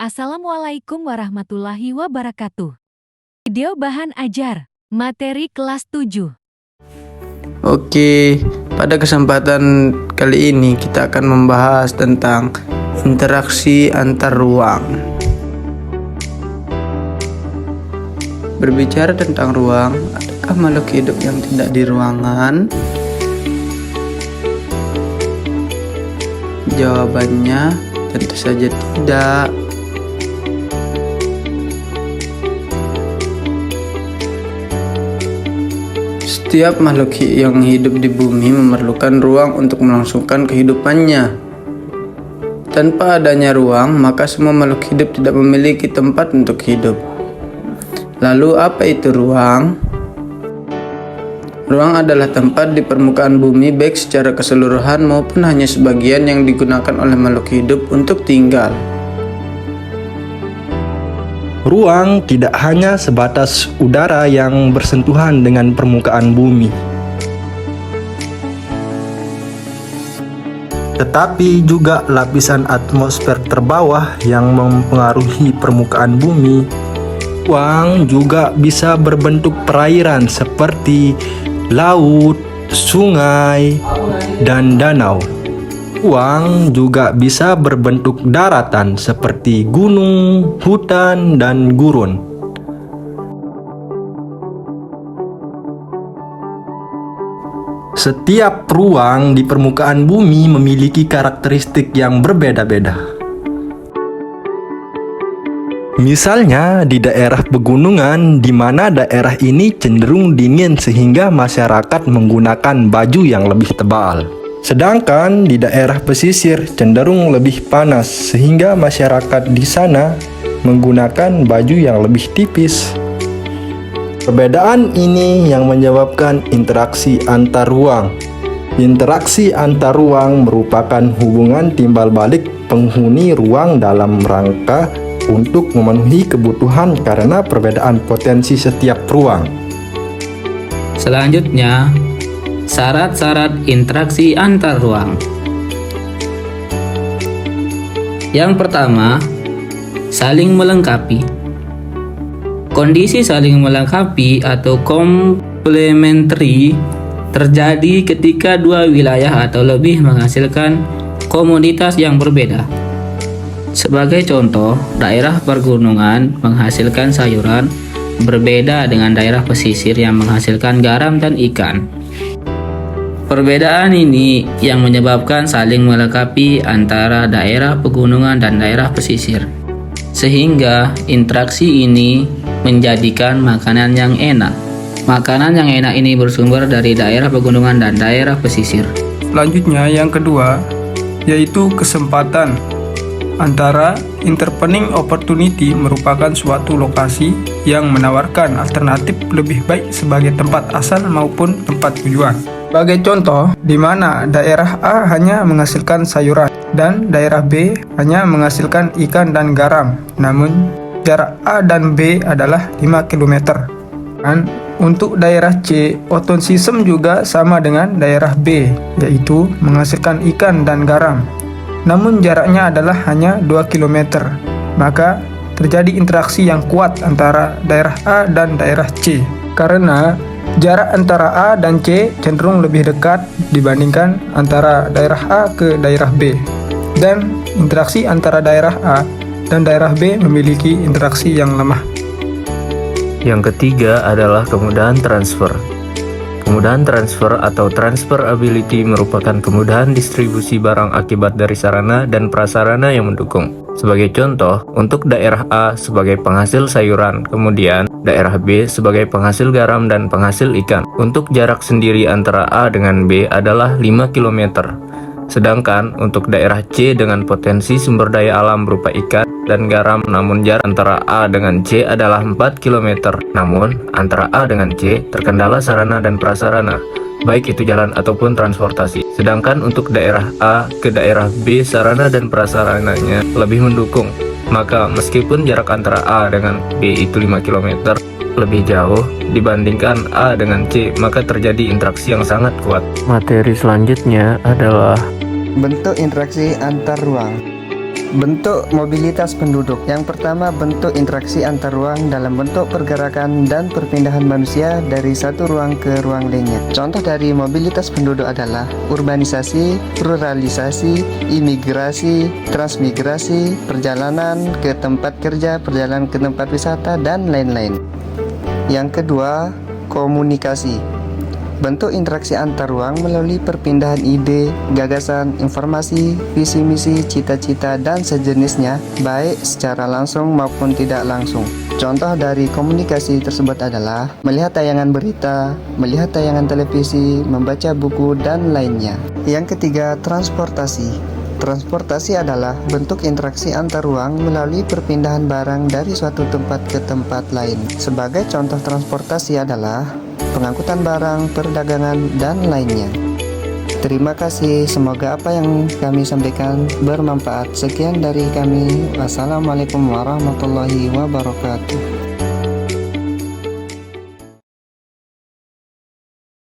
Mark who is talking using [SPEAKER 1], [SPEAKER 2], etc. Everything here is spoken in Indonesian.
[SPEAKER 1] Assalamualaikum warahmatullahi wabarakatuh. Video bahan ajar, materi kelas 7.
[SPEAKER 2] Oke, pada kesempatan kali ini kita akan membahas tentang interaksi antar ruang. Berbicara tentang ruang, adakah makhluk hidup yang tidak di ruangan? Jawabannya tentu saja tidak. Setiap makhluk yang hidup di bumi memerlukan ruang untuk melangsungkan kehidupannya. Tanpa adanya ruang, maka semua makhluk hidup tidak memiliki tempat untuk hidup. Lalu apa itu ruang? Ruang adalah tempat di permukaan bumi baik secara keseluruhan maupun hanya sebagian yang digunakan oleh makhluk hidup untuk tinggal.
[SPEAKER 3] Ruang tidak hanya sebatas udara yang bersentuhan dengan permukaan bumi, tetapi juga lapisan atmosfer terbawah yang mempengaruhi permukaan bumi. Ruang juga bisa berbentuk perairan seperti laut, sungai, dan danau. Ruang juga bisa berbentuk daratan seperti gunung, hutan, dan gurun. Setiap ruang di permukaan bumi memiliki karakteristik yang berbeda-beda. Misalnya di daerah pegunungan, di mana daerah ini cenderung dingin sehingga masyarakat menggunakan baju yang lebih tebal. Sedangkan di daerah pesisir cenderung lebih panas sehingga masyarakat di sana menggunakan baju yang lebih tipis. Perbedaan ini yang menyebabkan interaksi antar ruang. Interaksi antar ruang merupakan hubungan timbal balik penghuni ruang dalam rangka untuk memenuhi kebutuhan karena perbedaan potensi setiap ruang.
[SPEAKER 4] Selanjutnya, syarat-syarat interaksi antar ruang. Yang pertama, saling melengkapi. Kondisi saling melengkapi atau complementary terjadi ketika dua wilayah atau lebih menghasilkan komoditas yang berbeda. Sebagai contoh, daerah pergunungan menghasilkan sayuran berbeda dengan daerah pesisir yang menghasilkan garam dan ikan. Perbedaan ini yang menyebabkan saling melengkapi antara daerah pegunungan dan daerah pesisir, sehingga interaksi ini menjadikan makanan yang enak. Makanan yang enak ini bersumber dari daerah pegunungan dan daerah pesisir.
[SPEAKER 5] Selanjutnya yang kedua, yaitu kesempatan. Antara intervening opportunity merupakan suatu lokasi yang menawarkan alternatif lebih baik sebagai tempat asal maupun tempat tujuan. Sebagai contoh, di mana daerah A hanya menghasilkan sayuran dan daerah B hanya menghasilkan ikan dan garam. Namun, jarak A dan B adalah 5 km. Dan untuk daerah C, oton sistem juga sama dengan daerah B, yaitu menghasilkan ikan dan garam. Namun jaraknya adalah hanya 2 km. Maka terjadi interaksi yang kuat antara daerah A dan daerah C. Karena jarak antara A dan C cenderung lebih dekat dibandingkan antara daerah A ke daerah B. Dan interaksi antara daerah A dan daerah B memiliki interaksi yang lemah.
[SPEAKER 6] Yang ketiga adalah kemudahan transfer. Kemudahan transfer atau transferability merupakan kemudahan distribusi barang akibat dari sarana dan prasarana yang mendukung. Sebagai contoh, untuk daerah A sebagai penghasil sayuran, kemudian daerah B sebagai penghasil garam dan penghasil ikan. Untuk jarak sendiri antara A dengan B adalah 5 km. Sedangkan untuk daerah C dengan potensi sumber daya alam berupa ikan dan garam, namun jarak antara A dengan C adalah 4 km. Namun, antara A dengan C terkendala sarana dan prasarana, baik itu jalan ataupun transportasi. Sedangkan untuk daerah A ke daerah B, sarana dan prasarananya lebih mendukung. Maka meskipun jarak antara A dengan B itu 5 km lebih jauh dibandingkan A dengan C, maka terjadi interaksi yang sangat kuat.
[SPEAKER 7] Materi selanjutnya adalah bentuk interaksi antar ruang. Bentuk mobilitas penduduk. Yang pertama, bentuk interaksi antar ruang dalam bentuk pergerakan dan perpindahan manusia dari satu ruang ke ruang lainnya. Contoh dari mobilitas penduduk adalah urbanisasi, ruralisasi, imigrasi, transmigrasi, perjalanan ke tempat kerja, perjalanan ke tempat wisata, dan lain-lain. Yang kedua, komunikasi. Bentuk interaksi antar ruang melalui perpindahan ide, gagasan, informasi, visi misi, cita-cita, dan sejenisnya, baik secara langsung maupun tidak langsung. Contoh dari komunikasi tersebut adalah melihat tayangan berita, melihat tayangan televisi, membaca buku, dan lainnya. Yang ketiga, transportasi. Transportasi adalah bentuk interaksi antar ruang melalui perpindahan barang dari suatu tempat ke tempat lain. Sebagai contoh transportasi adalah pengangkutan barang, perdagangan, dan lainnya. Terima kasih, semoga apa yang kami sampaikan bermanfaat. Sekian dari kami. Wassalamualaikum warahmatullahi wabarakatuh.